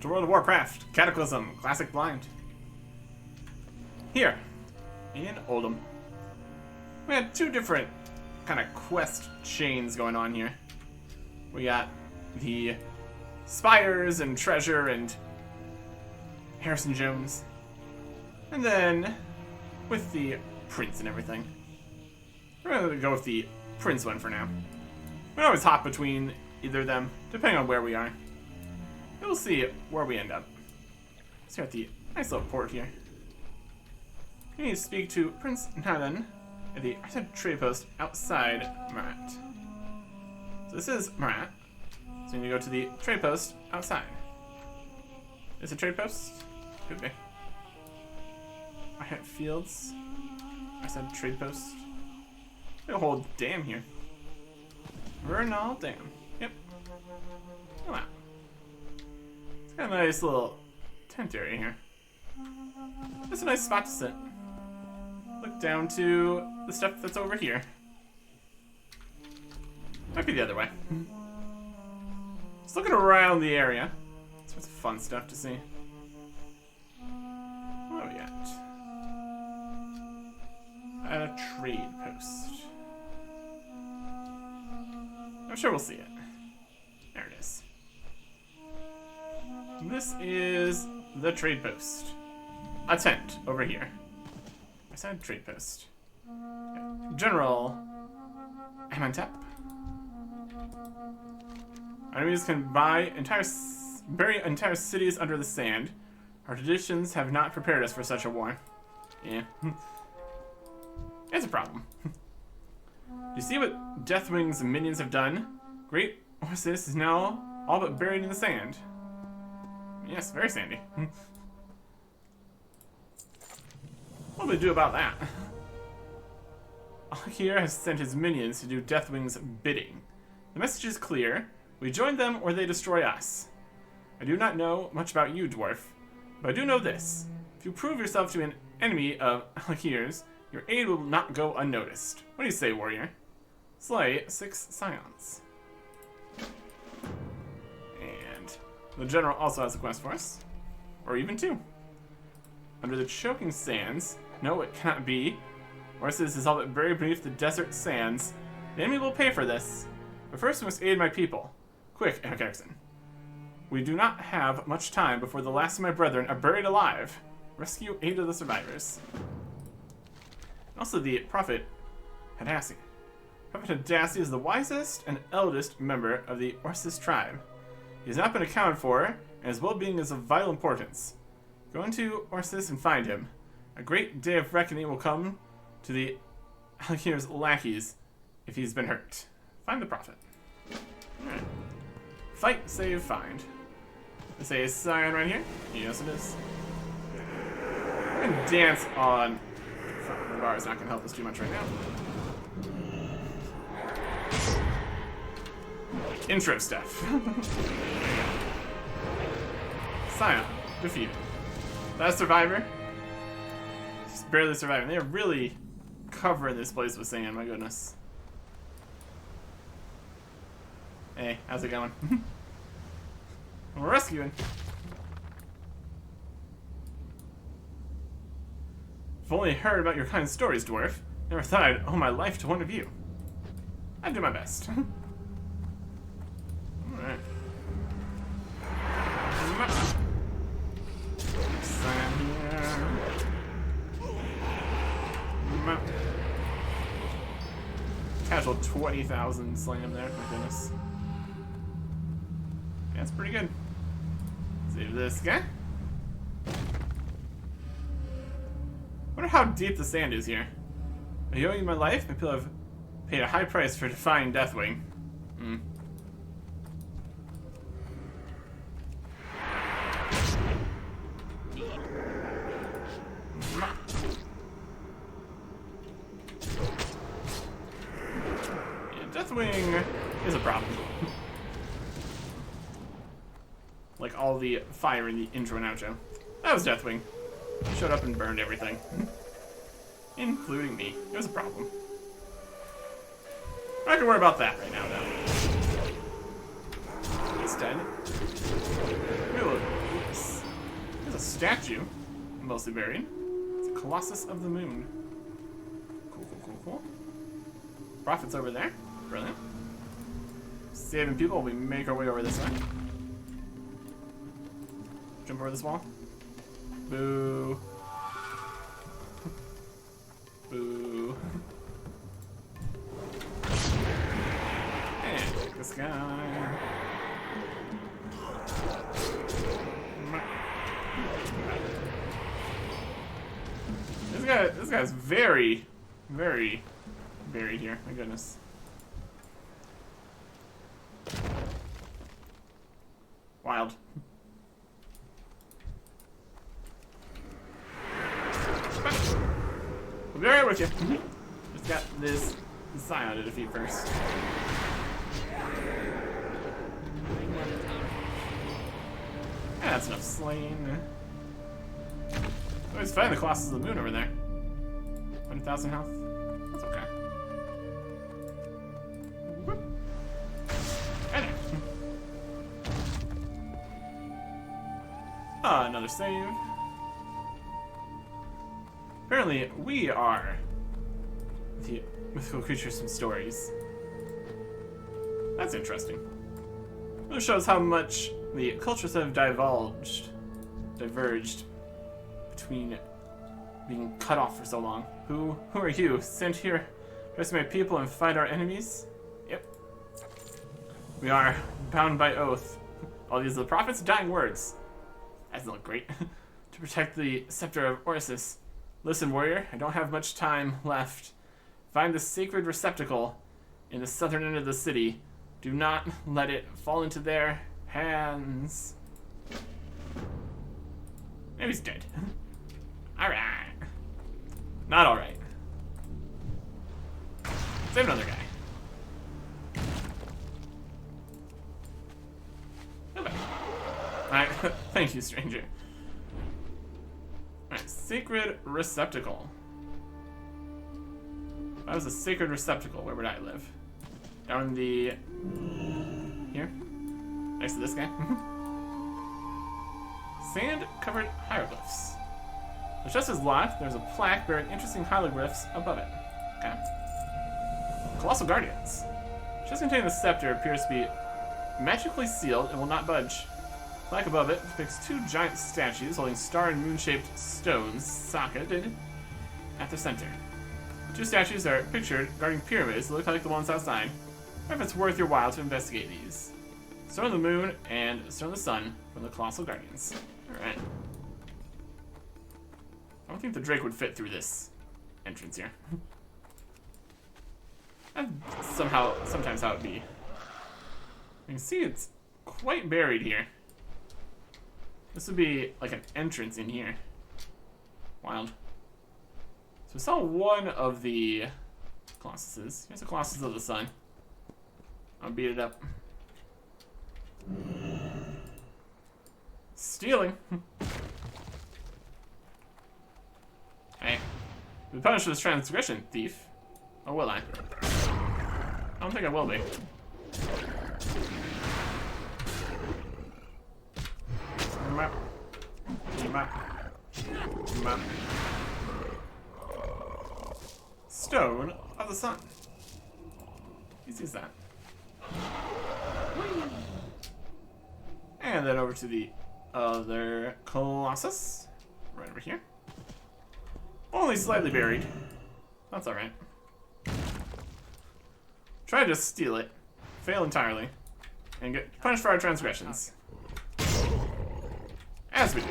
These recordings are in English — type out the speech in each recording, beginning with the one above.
to World of Warcraft, Cataclysm, Classic Blind. Here, in Oldham. We had two different kind of quest chains going on here. We got the spires and treasure and Harrison Jones. And then, with the prince and everything. We're going to go with the prince one for now. We always hop between either of them, depending on where we are. We'll see where we end up. So we're at the nice little port here. We need to speak to Prince Nathan at the trade post outside Marat. So this is Marat. So we need to go to the trade post outside. Is it a trade post? Could be. I had fields. I said trade post. There's a whole dam here. Vernal Dam. Yep. Oh, wow. It's got a nice little tent area here. That's a nice spot to sit. Look down to the stuff that's over here. Might be the other way. Just looking around the area. Some fun stuff to see. What do we got? A trade post. I'm sure we'll see it. There it is. This is the trade post. A tent over here. I said trade post. Okay. General Amantep. Enemies can bury entire cities under the sand. Our traditions have not prepared us for such a war. Yeah. It's a problem. You see what Deathwing's minions have done? Great Orsis is now all but buried in the sand. Yes, very sandy. What do we do about that? Alkir has sent his minions to do Deathwing's bidding. The message is clear. We join them or they destroy us. I do not know much about you, dwarf, but I do know this. If you prove yourself to be an enemy of Alkir's, your aid will not go unnoticed. What do you say, warrior? Slay 6 scions. And the general also has a quest for us. Or even 2. Under the choking sands. No, it cannot be. Orsis is all but buried beneath the desert sands. The enemy will pay for this. But first we must aid my people. Quick, Erickson. We do not have much time before the last of my brethren are buried alive. Rescue 8 of the survivors. Also the Prophet Hadassi. Prophet Hadassi is the wisest and eldest member of the Orsis tribe. He has not been accounted for, and his well-being is of vital importance. Go into Orsis and find him. A great day of reckoning will come to the Alkir's lackeys if he's been hurt. Find the Prophet. Alright. Fight, save, find. Let's say a scion right here. Yes, it is. And dance on. The bar is not going to help us too much right now. Intro stuff. Scion, defeated. Last survivor. Just barely surviving. They're really covering this place with sand, my goodness. Hey, how's it going? We're rescuing. I've only heard about your kind stories, dwarf. Never thought I'd owe my life to one of you. I'd do my best. Alright. Casual 20,000 slam there, my goodness. Yeah, that's pretty good. Save this guy. Wonder how deep the sand is here. By owing my life, my people have paid a high price for defying Deathwing. Deathwing is a problem. Like all the fire in the intro and outro. That was Deathwing. He showed up and burned everything. Including me. It was a problem. I'm not gonna worry about that right now, though. Instead, we will statue, mostly buried. It's a Colossus of the Moon. Cool, cool, cool, cool. Prophet's over there. Brilliant. Saving people, we make our way over this way. Jump over this wall. Boo. Boo. And take this guy. This guy's very, very buried here. My goodness. Wild. We'll be right with you. Just got this Scion to defeat first. Yeah, that's enough slain. Oh, he's fighting the Colossus of the Moon over there. 100,000 health. That's okay. Whoop. And there. Another save. Apparently, we are the mythical creatures from stories. That's interesting. Really shows how much the cultures have diverged between being cut off for so long. Who are you? Sent here to estimate people and fight our enemies? Yep. We are bound by oath. All these are the prophet's dying words. That doesn't look great. To protect the scepter of Orsis. Listen, warrior, I don't have much time left. Find the sacred receptacle in the southern end of the city. Do not let it fall into their hands. Maybe he's dead. Alright. Not alright. Save another guy. Okay. Alright, thank you, stranger. Alright, sacred receptacle. If I was a sacred receptacle, where would I live? Down in the... here? Next to this guy? Sand-covered hieroglyphs. The chest is locked. There's a plaque bearing interesting hieroglyphs above it. Okay. Colossal Guardians. The chest containing the scepter appears to be magically sealed and will not budge. The plaque above it depicts two giant statues holding star and moon-shaped stones socketed at the center. The two statues are pictured guarding pyramids that look like the ones outside. If it's worth your while to investigate these. Stone of the Moon and Stone of the Sun from the Colossal Guardians. Alright. I don't think the Drake would fit through this entrance here. That's sometimes how it be. You can see it's quite buried here. This would be like an entrance in here. Wild. So we saw one of the Colossuses. Here's the Colossus of the Sun. I'll beat it up. Stealing. Hey. Be punished for this transgression, thief. Or will I? I don't think I will be. Stone of the Sun. Easy as that. And then over to the other Colossus. Right over here. Only slightly buried. That's alright. Try to steal it. Fail entirely. And get punished for our transgressions. As we do.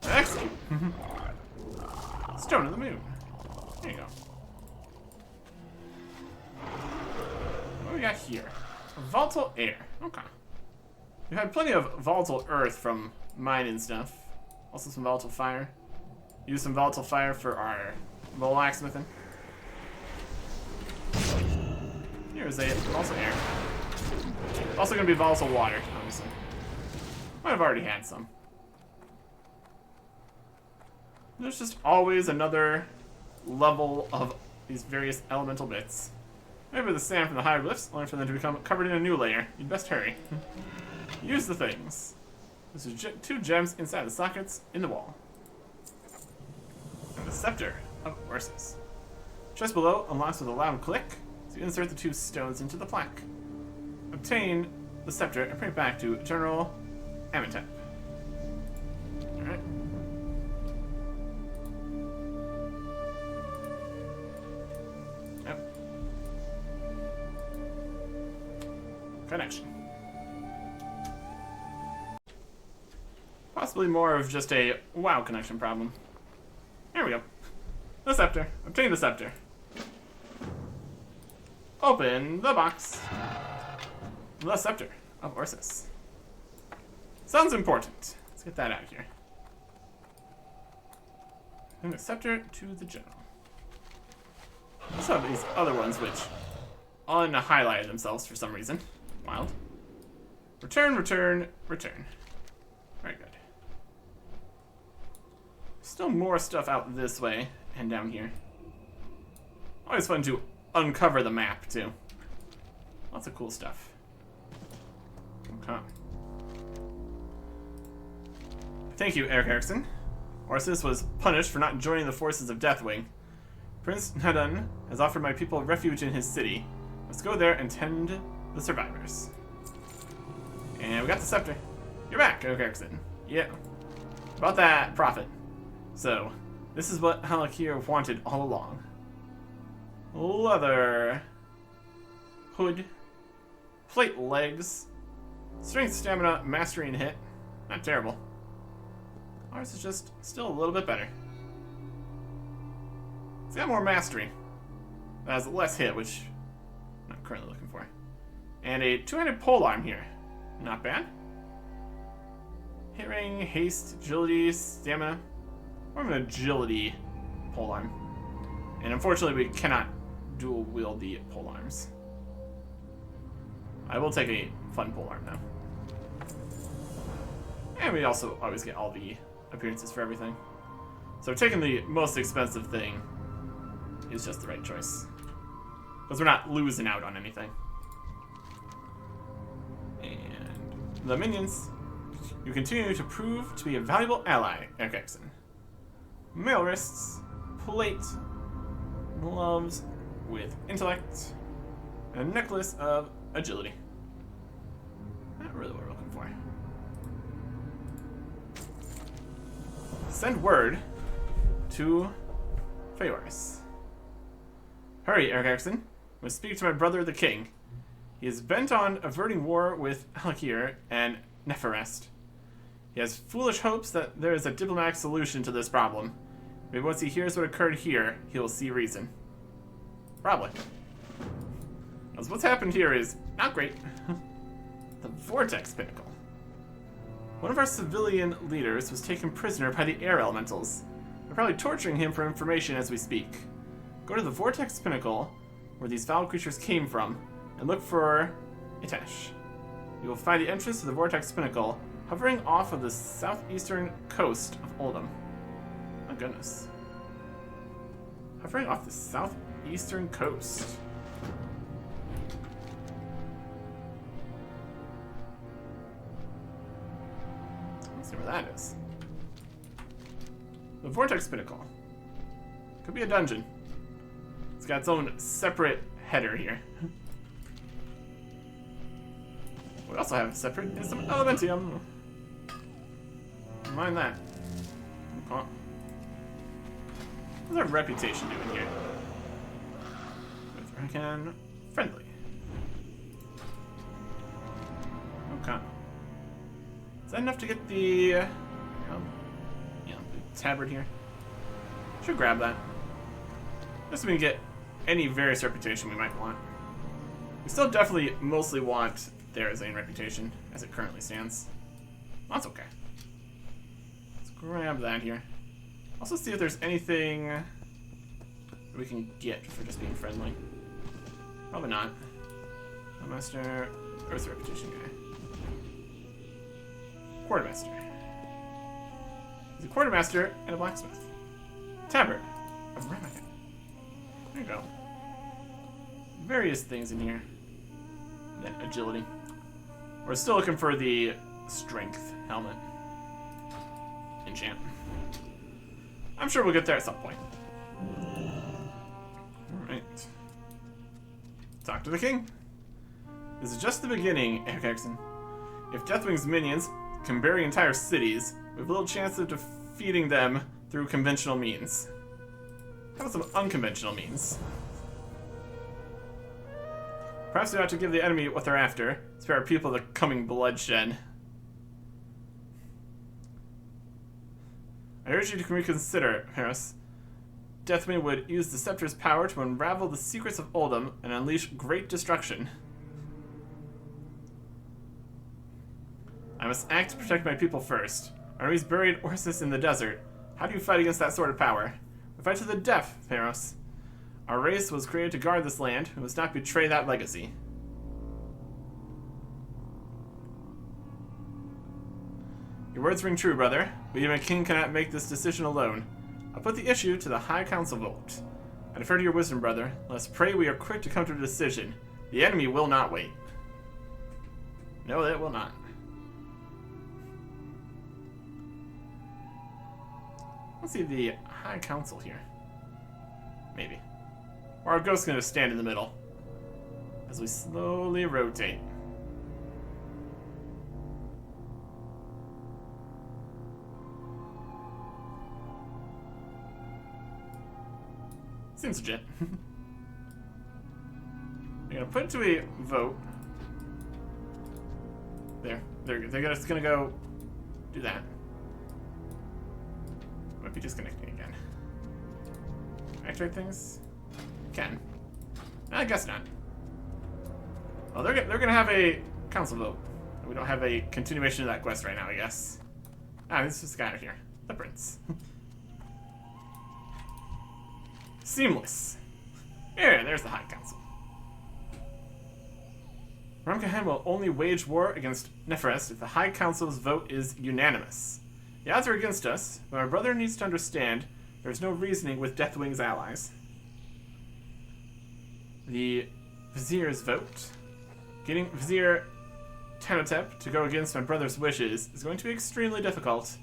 Execute. Stone of the Moon. There you go. What do we got here? Volatile air. Okay. We've had plenty of volatile earth from mine and stuff. Also some volatile fire. Use some volatile fire for our blacksmithing. Here is a volatile air. Also gonna be volatile water, obviously. Might have already had some. There's just always another level of these various elemental bits. Maybe the sand from the hieroglyphs, only for them to become covered in a new layer. You'd best hurry. Use the things. There's 2 gems inside the sockets in the wall. And the scepter of Ursus. Just below unlocks with a loud click, so you insert the 2 stones into the plaque. Obtain the scepter and bring it back to General Amenhotep. Alright. Yep. Connection. Possibly more of just a WoW connection problem. There we go. The scepter. Obtain the scepter. Open the box. The scepter of Ursus. Sounds important. Let's get that out of here. And the scepter to the general. I also have these other ones which unhighlighted themselves for some reason. Wild. Return, return, return. Very good. Still more stuff out this way and down here. Always fun to uncover the map, too. Lots of cool stuff. Okay. Thank you, Eric Erickson. Ursus was punished for not joining the forces of Deathwing. Prince Nadun has offered my people refuge in his city. Let's go there and tend the survivors. And we got the scepter. You're back, Eric Erickson. Yeah. About that profit. So, this is what Halakir wanted all along. Leather. Hood. Plate legs. Strength, stamina, mastery, and hit. Not terrible. Ours is just still a little bit better. It's got more mastery. It has less hit, which I'm not currently looking for. And a 2-handed polearm here. Not bad. Hit ring, haste, agility, stamina. More of an agility polearm. And unfortunately, we cannot dual wield the polearms. I will take a fun polearm now. And we also always get all the appearances for everything. So taking the most expensive thing is just the right choice. Because we're not losing out on anything. And the minions. You continue to prove to be a valuable ally, Eric Erickson. Mail wrists, plate, gloves with intellect, and a necklace of agility. Not really what we're looking for. Send word to Feoris. Hurry, Eric Erickson. I must speak to my brother, the king. He is bent on averting war with Halakir and Neferest. He has foolish hopes that there is a diplomatic solution to this problem. Maybe once he hears what occurred here, he will see reason. Probably. Because what's happened here is not great. The Vortex Pinnacle. One of our civilian leaders was taken prisoner by the air elementals. They're probably torturing him for information as we speak. Go to the Vortex Pinnacle, where these foul creatures came from, and look for Itesh. You will find the entrance to the Vortex Pinnacle hovering off of the southeastern coast of Oldham. My goodness. Hovering off the southeastern coast. Let's see where that is. The Vortex Pinnacle. Could be a dungeon. It's got its own separate header here. We also have separate is some Elementium. Mind that. Okay. What's our reputation doing here? With Rakan, friendly. Okay. Is that enough to get the the tabard here? Should grab that. Just so we can get any various reputation we might want. We still definitely mostly want their Zane reputation as it currently stands. That's okay. Let's grab that here. Also see if there's anything that we can get for just being friendly. Probably not. Master, Earth reputation guy. Quartermaster. He's a quartermaster and a blacksmith. Tabard of Ramakan. There you go. Various things in here. Then agility. We're still looking for the strength helmet. Enchant. I'm sure we'll get there at some point. Alright. Talk to the king. This is just the beginning, Erickson. If Deathwing's minions can bury entire cities, we have little chance of defeating them through conventional means. How about some unconventional means? Perhaps we ought to give the enemy what they're after. Spare our people the coming bloodshed. I urge you to reconsider, Harris. Deathwing would use the scepter's power to unravel the secrets of Oldham and unleash great destruction. I must act to protect my people first. Our enemies buried Orsis in the desert. How do you fight against that sort of power? We fight to the death, Pharos. Our race was created to guard this land. We must not betray that legacy. Your words ring true, brother. But even a king cannot make this decision alone. I'll put the issue to the High Council vote. I defer to your wisdom, brother. Let us pray we are quick to come to a decision. The enemy will not wait. No, it will not. Let's see the High Council here. Maybe. Or our ghost's gonna stand in the middle. As we slowly rotate. Seems legit. We're gonna put it to a vote. There. They're just gonna go do that. Might be disconnecting again. Activate things? Can. I guess not. Well, they're gonna have a council vote. We don't have a continuation of that quest right now, I guess. Ah, this is this guy out here. The prince. Seamless. Yeah, there's the High Council. Ramkahan will only wage war against Neferest if the High Council's vote is unanimous. The odds are against us, but our brother needs to understand there's no reasoning with Deathwing's allies. The Vizier's vote. Getting Vizier Tanotep to go against my brother's wishes is going to be extremely difficult.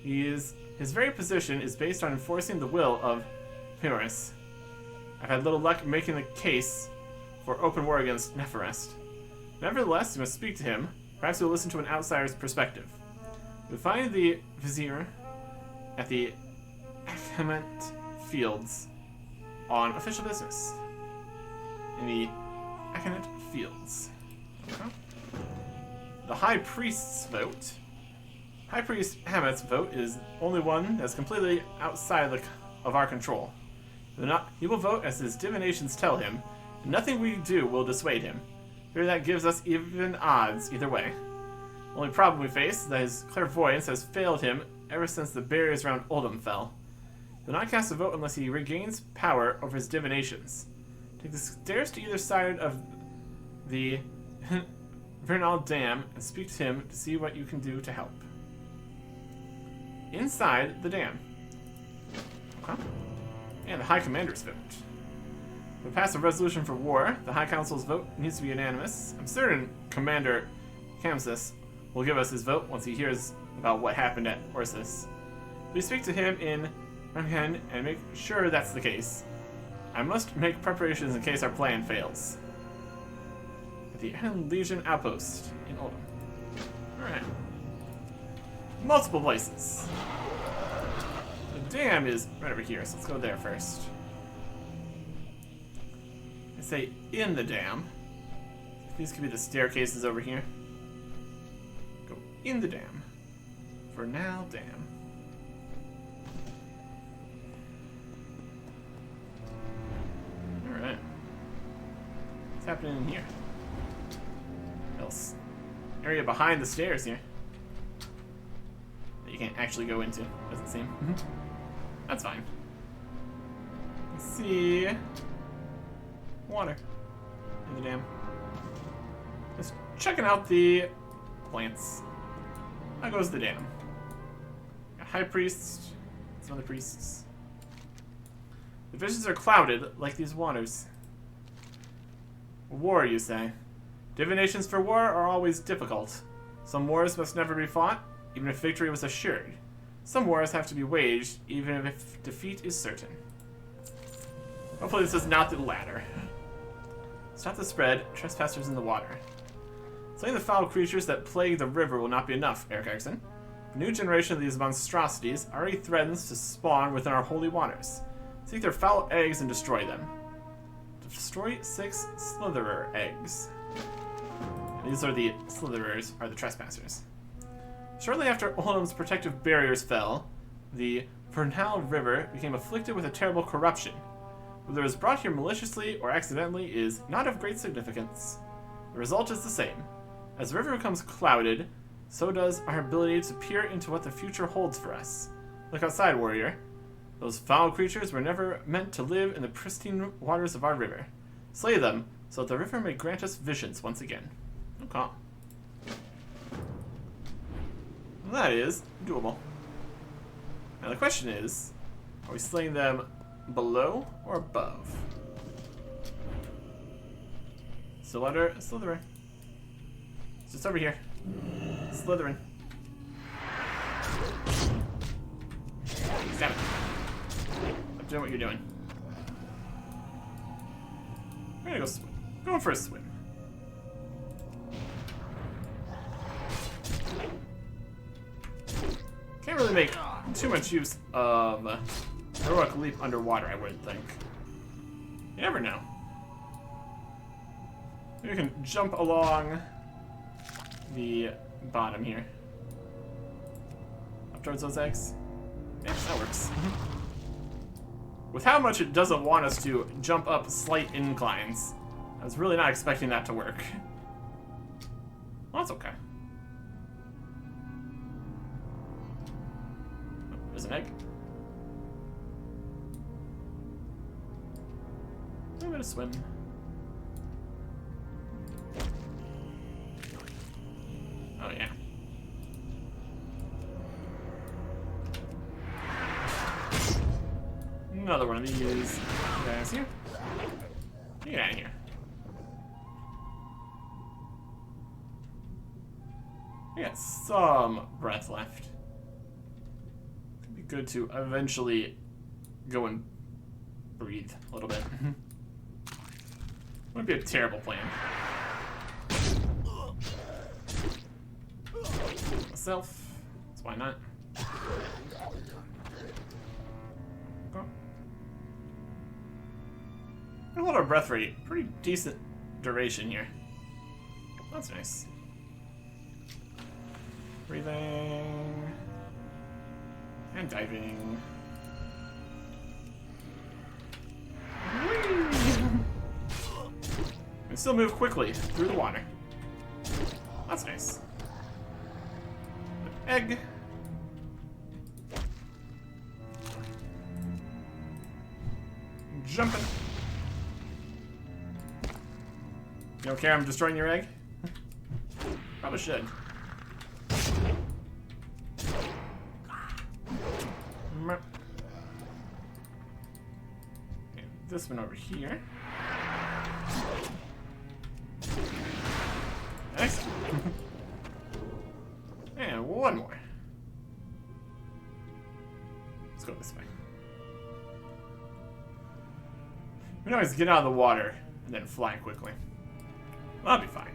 His very position is based on enforcing the will of Pyrrhus. I've had little luck making the case for open war against Neferest. Nevertheless, you must speak to him. Perhaps you'll listen to an outsider's perspective. You'll find the Vizier at the Akhmet Fields on official business. In the Akhmet Fields. Okay. The High Priest's vote. High Priest Hamet's vote is only one that's completely outside of our control. He will vote as his divinations tell him, and nothing we do will dissuade him. Fear that gives us even odds either way. The only problem we face is that his clairvoyance has failed him ever since the barriers around Oldham fell. He will not cast a vote unless he regains power over his divinations. Take the stairs to either side of the Vernal Dam and speak to him to see what you can do to help. Inside the dam. Okay. And the High Commander's vote. To pass a resolution for war, the High Council's vote needs to be unanimous. I'm certain Commander Kamsis will give us his vote once he hears about what happened at Orsis. Please speak to him in Ramkhan and make sure that's the case. I must make preparations in case our plan fails. At the Legion Outpost in Oldham. Alright. Multiple places. The dam is right over here, so let's go there first. I say in the dam. These could be the staircases over here. Go in the dam. For now, dam. Alright. What's happening in here? Else. Area behind the stairs here. That you can't actually go into, doesn't seem. That's fine. Let's see. Water in the dam. Just checking out the plants. How goes the dam? Got High Priests, some other priests. The visions are clouded like these waters. War, you say? Divinations for war are always difficult. Some wars must never be fought, even if victory was assured. Some wars have to be waged, even if defeat is certain. Hopefully this is not the latter. Stop the spread, trespassers in the water. Slaying the foul creatures that plague the river will not be enough, Eric Erickson. A new generation of these monstrosities already threatens to spawn within our holy waters. Seek their foul eggs and destroy them. Destroy 6 Slitherer eggs. And these are the Slitherers, are the trespassers. Shortly after Oldham's protective barriers fell, the Vernal River became afflicted with a terrible corruption. Whether it was brought here maliciously or accidentally is not of great significance. The result is the same. As the river becomes clouded, so does our ability to peer into what the future holds for us. Look outside, warrior. Those foul creatures were never meant to live in the pristine waters of our river. Slay them, so that the river may grant us visions once again. Okay. That is doable. Now the question is, are we slaying them below or above? Still under Slytherin. It's just over here. Slytherin. Stop it. Stop doing what you're doing. We're gonna go swim. Going for a swim. Can't really make too much use of heroic leap underwater, I wouldn't think. You never know. Maybe we can jump along the bottom here. Up towards those eggs. Yeah, that works. With how much it doesn't want us to jump up slight inclines, I was really not expecting that to work. Well, that's okay. Oh, there's an egg. I'm gonna swim. Oh, yeah. Another one of these guys here. Get out of here. We got some breath left. Could be good to eventually go and breathe a little bit. Wouldn't be a terrible plan. Myself, so why not? Go. We'll hold our breath for a pretty decent duration here. That's nice. Breathing and diving. And still move quickly through the water. That's nice. Egg. Jumping. You don't care I'm destroying your egg? Probably should. And this one over here. Excellent. And one more. Let's go this way. We can always get out of the water and then fly quickly. That'll be fine.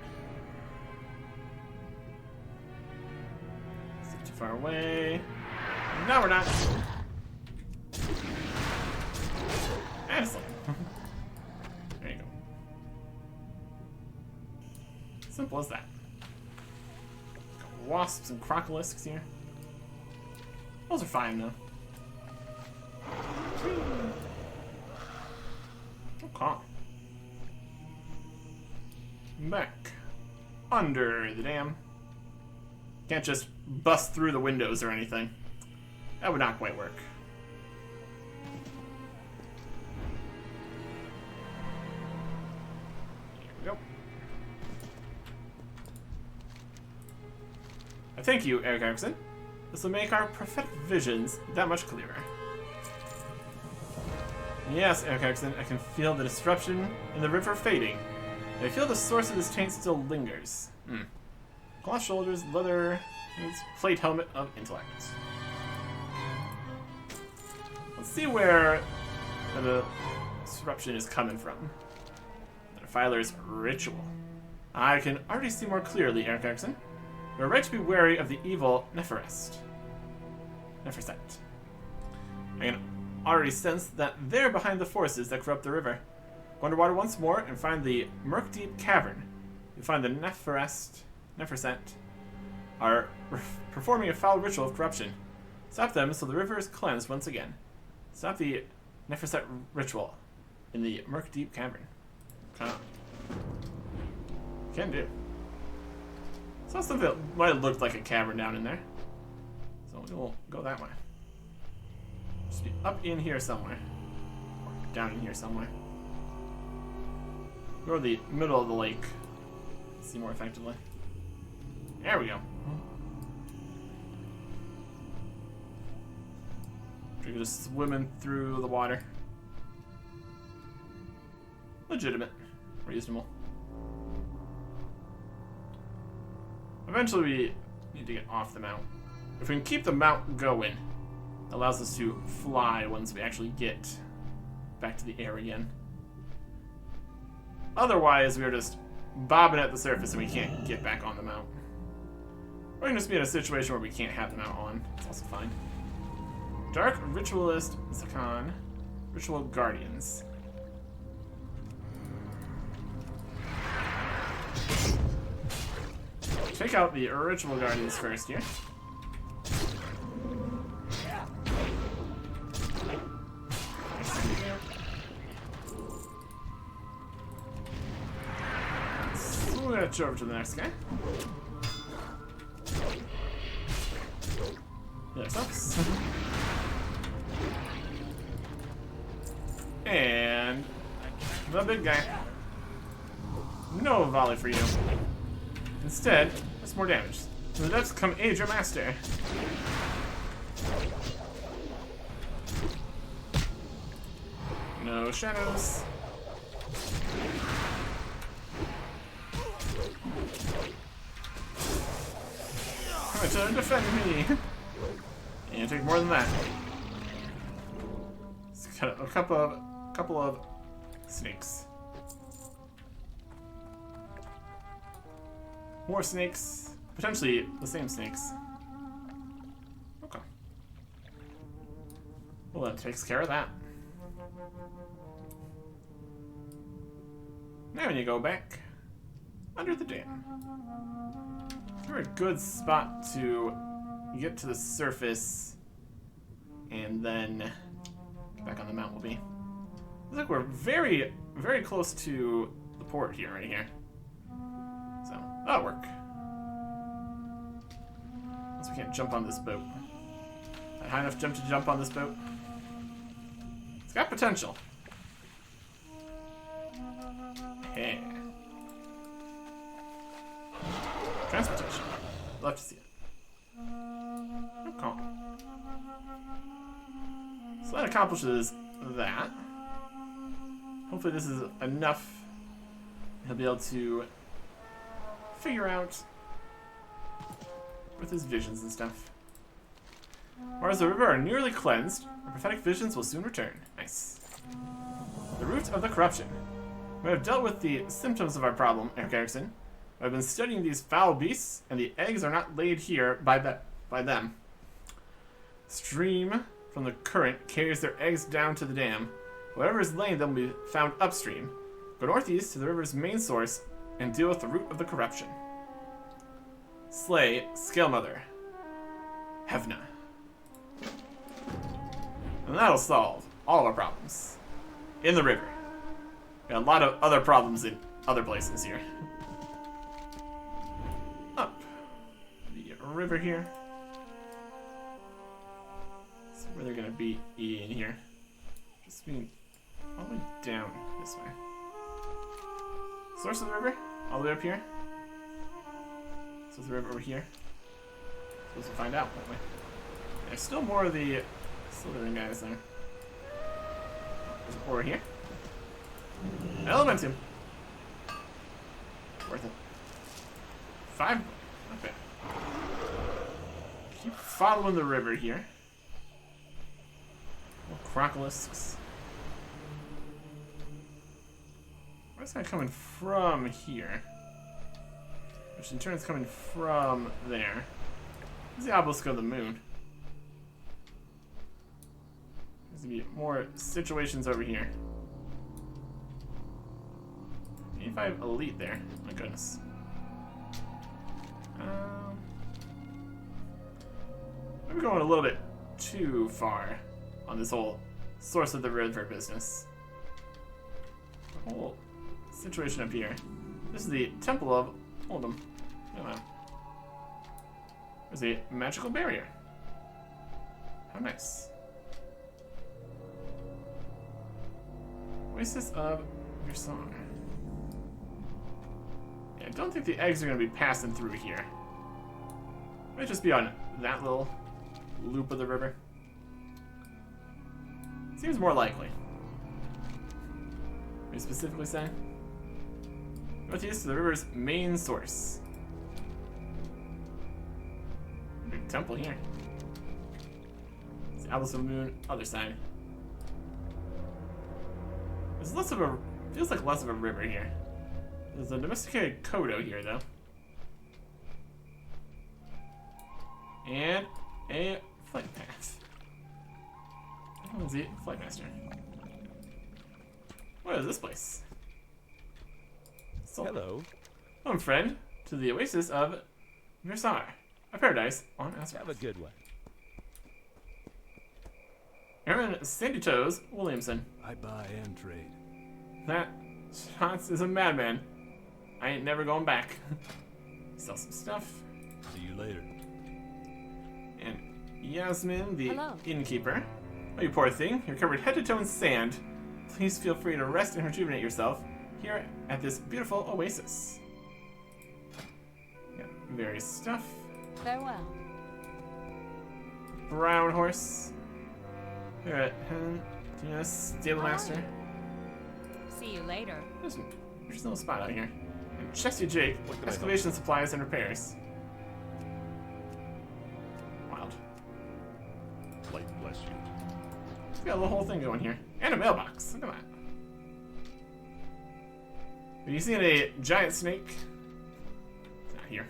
Still too far away. No, we're not. Excellent. There you go. Simple as that. Got wasps and crocolisks here. Those are fine though. Okay. Back. Under the dam. Can't just bust through the windows or anything. That would not quite work. Here we go. Thank you, Eric Erickson. This will make our prophetic visions that much clearer. Yes, Cataclysm, I can feel the disruption in the river fading. I feel the source of this taint still lingers. Cloth shoulders, leather, plate helmet of intellect. Let's see where the disruption is coming from. The Defiler's ritual. I can already see more clearly, Cataclysm. You're right to be wary of the evil Neferset. I can already sense that they're behind the forces that corrupt the river. Go underwater once more and find the Murk-Deep Cavern. You'll find the Neferset are performing a foul ritual of corruption. Stop them so the river is cleansed once again. Stop the Neferset ritual in the Murk-Deep Cavern. Can do. Saw something that might have looked like a cavern down in there. So we'll go that way. Just be up in here somewhere. Or down in here somewhere. Go to the middle of the lake. See more effectively. There we go. We're just swimming through the water. Legitimate. Reasonable. Eventually we need to get off the mount. If we can keep the mount going, it allows us to fly once we actually get back to the air again. Otherwise, we're just bobbing at the surface and we can't get back on the mount. Or we can just be in a situation where we can't have the mount on. It's also fine. Dark Ritualist Zakan. Ritual Guardians. Take out the Ritual Guardians first here. Switch over to the next guy. There sucks. And the big guy. No volley for you. Instead, that's more damage. From the depths come aid your master. No shadows. Come to defend me. And take more than that. It's got a couple of snakes. More snakes. Potentially the same snakes. Okay. Well, that takes care of that. Now when you go back under the dam. We're a good spot to get to the surface and then get back on the mount will be. Looks like we're very, very close to the port here, right here. So, that'll work. Unless we can't jump on this boat. A high enough jump to jump on this boat? It's got potential. Hey. Transportation. Love to see it. Okay. So that accomplishes that. Hopefully this is enough. He'll be able to figure out with his visions and stuff. Whereas the river are nearly cleansed, our prophetic visions will soon return. Nice. The root of the corruption. We have dealt with the symptoms of our problem, Eric Erickson. I've been studying these foul beasts, and the eggs are not laid here by them. Stream from the current carries their eggs down to the dam. Whatever is laying them will be found upstream. Go northeast to the river's main source and deal with the root of the corruption. Slay Scalemother Hevna. And that'll solve all our problems. In the river. Got a lot of other problems in other places here. Up the river here. See where they're gonna be in here. Just being all the way down this way. Source of the river? All the way up here? So is the river over here? Supposed to find out, won't we? There's still more of the Slytherin guys there. There's ore here. Elementum. Worth it. 5. Not bad. Keep following the river here. More crocolisks. Where's that coming from here? Which in turn is coming from there. There's the obelisk of the moon. There's gonna be more situations over here. 85 elite there. My goodness. Maybe going a little bit too far on this whole source of the river business. The whole situation up here. This is the Temple of Oldham. Come on. There's a magical barrier. How nice. Oasis of your song. Yeah, I don't think the eggs are going to be passing through here. Might just be on that little loop of the river. Seems more likely. What are you specifically saying? Northeast to the river's main source. Big temple here. It's the Obelisk of the Moon, other side. There's less of a, feels like less of a river here. There's a domesticated Kodo here, though. And a flight path. What is the flight master? What is this place? Hello. Welcome, friend, to the Oasis of Mirsar, a paradise on Azeroth. Have a good one. Aaron Sandy Toes Williamson. I buy and trade. That Shots is a madman. I ain't never going back. Sell some stuff. See you later. And Yasmin, the Hello. innkeeper. Oh, you poor thing. You're covered head to toe in sand. Please feel free to rest and rejuvenate yourself here at this beautiful oasis. Got various stuff. Farewell. Brown horse. Here at stable master. See you later. There's a little spot out here. And Chesty Jake, excavation supplies and repairs. Wild. Light bless you. We got a whole thing going here. And a mailbox. Look at that. Have you seen a giant snake? It's not here.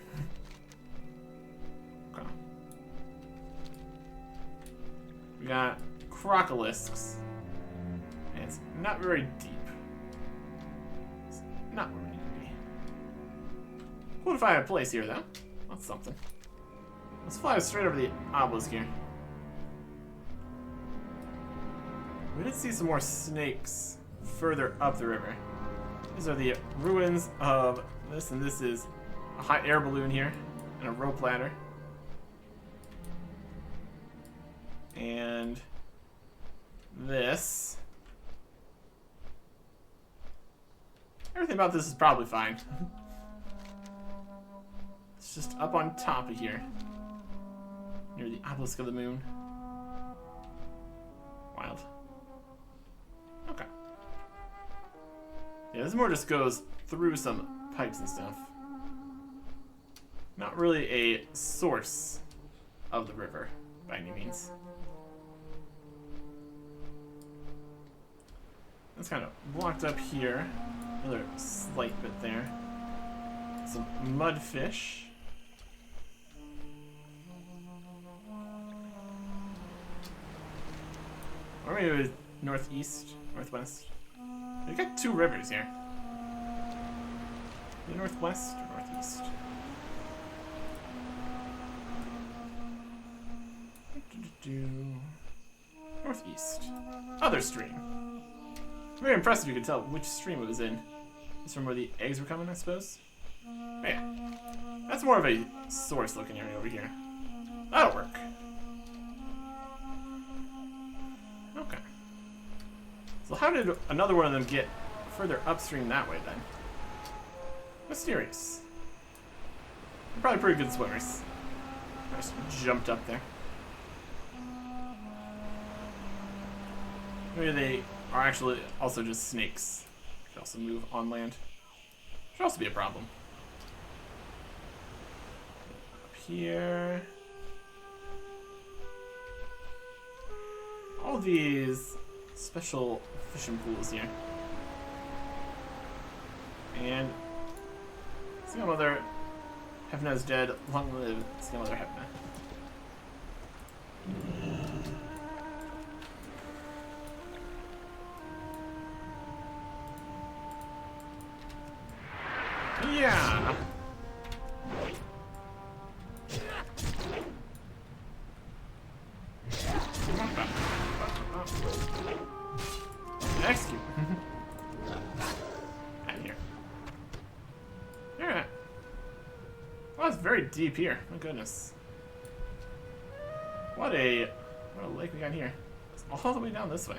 Okay. We got crocolisks. And it's not very deep. It's not where we need to be. Cool to find a place here, though. That's something. Let's fly straight over the obelisk here. We did see some more snakes further up the river. These are the ruins of this, and this is a hot air balloon here, and a rope ladder. And this. Everything about this is probably fine. It's just up on top of here, near the obelisk of the moon. Wild. Okay. Yeah, this more just goes through some pipes and stuff. Not really a source of the river, by any means. It's kind of blocked up here. Another slight bit there. Some mudfish. Or maybe it was northeast, northwest. We've got two rivers here. The northwest or northeast? Northeast. Other stream. Very impressive you could tell which stream it was in. It's from where the eggs were coming, I suppose. But yeah. That's more of a source looking area over here. That'll work. Okay. So how did another one of them get further upstream that way then? Mysterious. They're probably pretty good swimmers. I just jumped up there. Maybe they are actually also just snakes. Should also move on land. Should also be a problem. Up here. All these special fishing pools here. And Single Mother Hefna is dead. Long live Single Mother Hefna. Yeah. Execute. Out of here. Yeah. Oh, it's very deep here. My goodness. What a lake we got here. It's all the way down this way.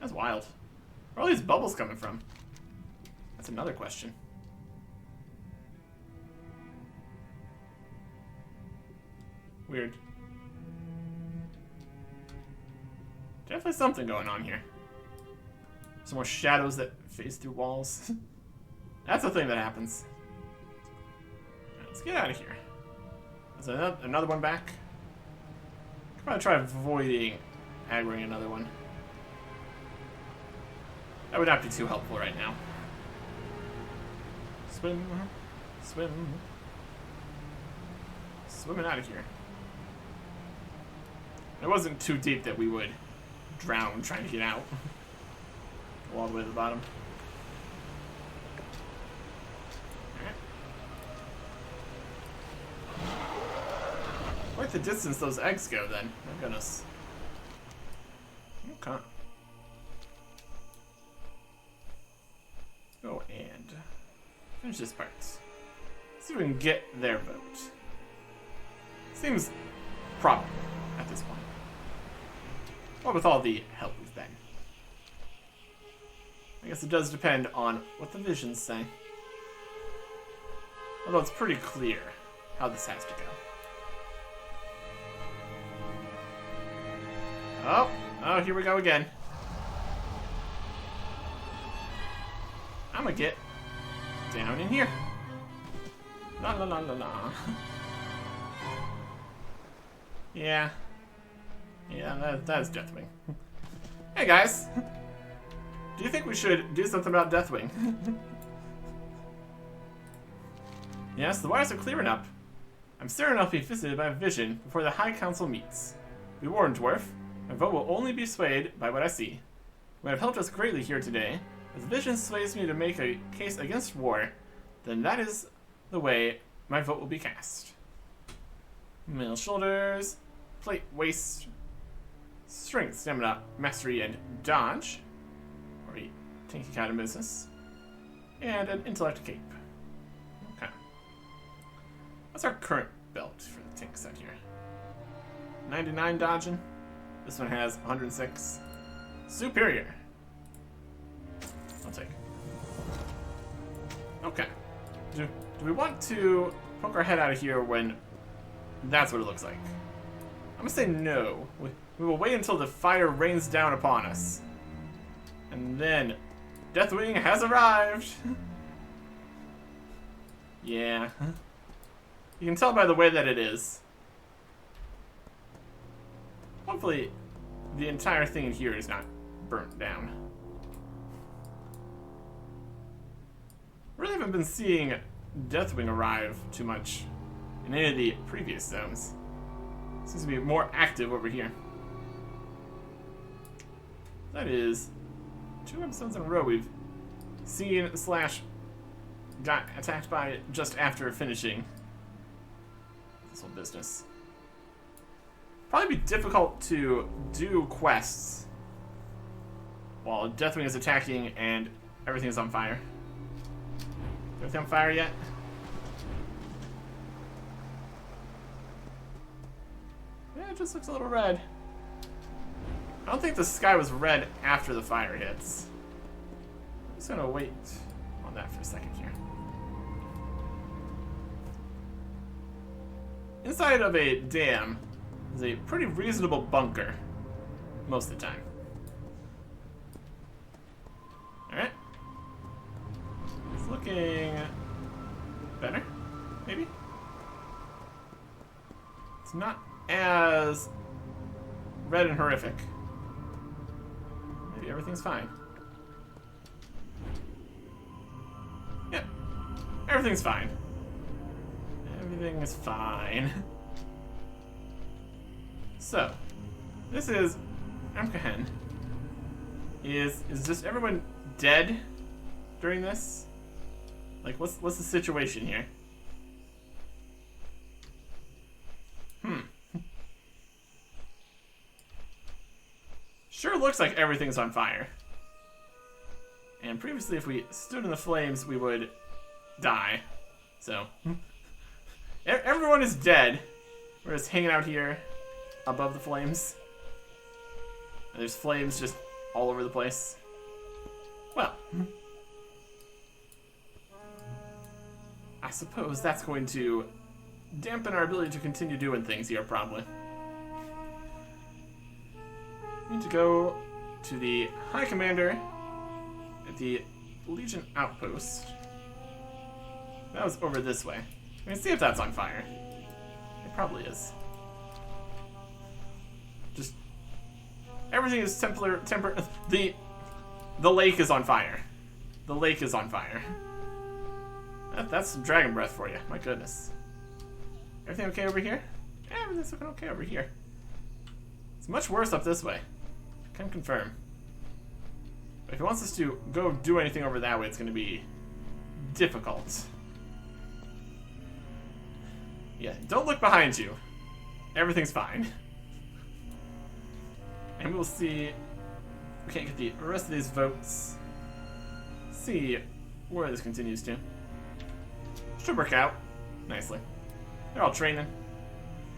That's wild. Where are all these bubbles coming from? That's another question. Weird. Definitely something going on here. Some more shadows that phase through walls. That's a thing that happens. Let's get out of here. There's another one back. I'll probably try avoiding aggroing another one. That would not be too helpful right now. Swim. Swim. Swimming out of here. It wasn't too deep that we would drown trying to get out. Go all the way to the bottom. Alright. Quite the distance those eggs go then. My goodness. Okay. Go and finish this part. See if we can get their vote. Seems probable at this point. Well, with all the help we've been. I guess it does depend on what the visions say. Although it's pretty clear how this has to go. Oh, here we go again. I'm gonna get down in here. La la la la la. Yeah. Yeah, that's Deathwing. Hey guys! Do you think we should do something about Deathwing? Yes, the wires are clearing up. I'm certain I'll be visited by a vision before the High Council meets. Be warned, Dwarf. My vote will only be swayed by what I see. You might have helped us greatly here today. If the vision sways me to make a case against war, then that is the way my vote will be cast. Middle shoulders, plate waist, strength, stamina, mastery, and dodge. Or a tanky kind of business. And an intellect cape. Okay. What's our current belt for the tank set here? 99 dodging. This one has 106. Superior. I'll take it. Okay. Do we want to poke our head out of here when that's what it looks like? I'm gonna say no. We will wait until the fire rains down upon us. And then Deathwing has arrived. Yeah. You can tell by the way that it is. Hopefully the entire thing in here is not burnt down. Really haven't been seeing Deathwing arrive too much in any of the previous zones. Seems to be more active over here. That is 2 episodes in a row we've seen / got attacked by just after finishing this whole business. Probably be difficult to do quests while Deathwing is attacking and everything is on fire. Is everything on fire yet? Yeah, it just looks a little red. I don't think the sky was red after the fire hits. I'm just gonna wait on that for a second here. Inside of a dam is a pretty reasonable bunker. most of the time. Alright. It's looking better, maybe? It's not as red and horrific. Maybe everything's fine. Yep. Everything's fine. Everything is fine. So, this is Amkahen. Is just everyone dead during this? Like, what's the situation here? Sure looks like everything's on fire. And previously, if we stood in the flames, we would die. So, everyone is dead. We're just hanging out here above the flames. And there's flames just all over the place. Well, I suppose that's going to dampen our ability to continue doing things here, probably. We need to go to the High Commander at the Legion Outpost. That was over this way. I mean, see if that's on fire. It probably is. Just everything is the lake is on fire. The lake is on fire. That's some dragon breath for you. My goodness. Everything okay over here? Yeah, everything's looking okay over here. It's much worse up this way. Can confirm. But if he wants us to go do anything over that way, it's going to be difficult. Yeah, don't look behind you. Everything's fine. And we'll see. We can't get the rest of these votes. See where this continues to. Should work out nicely. They're all training.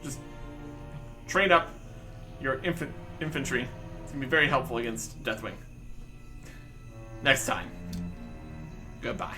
Just train up your infantry. It's gonna be very helpful against Deathwing. Next time. Goodbye.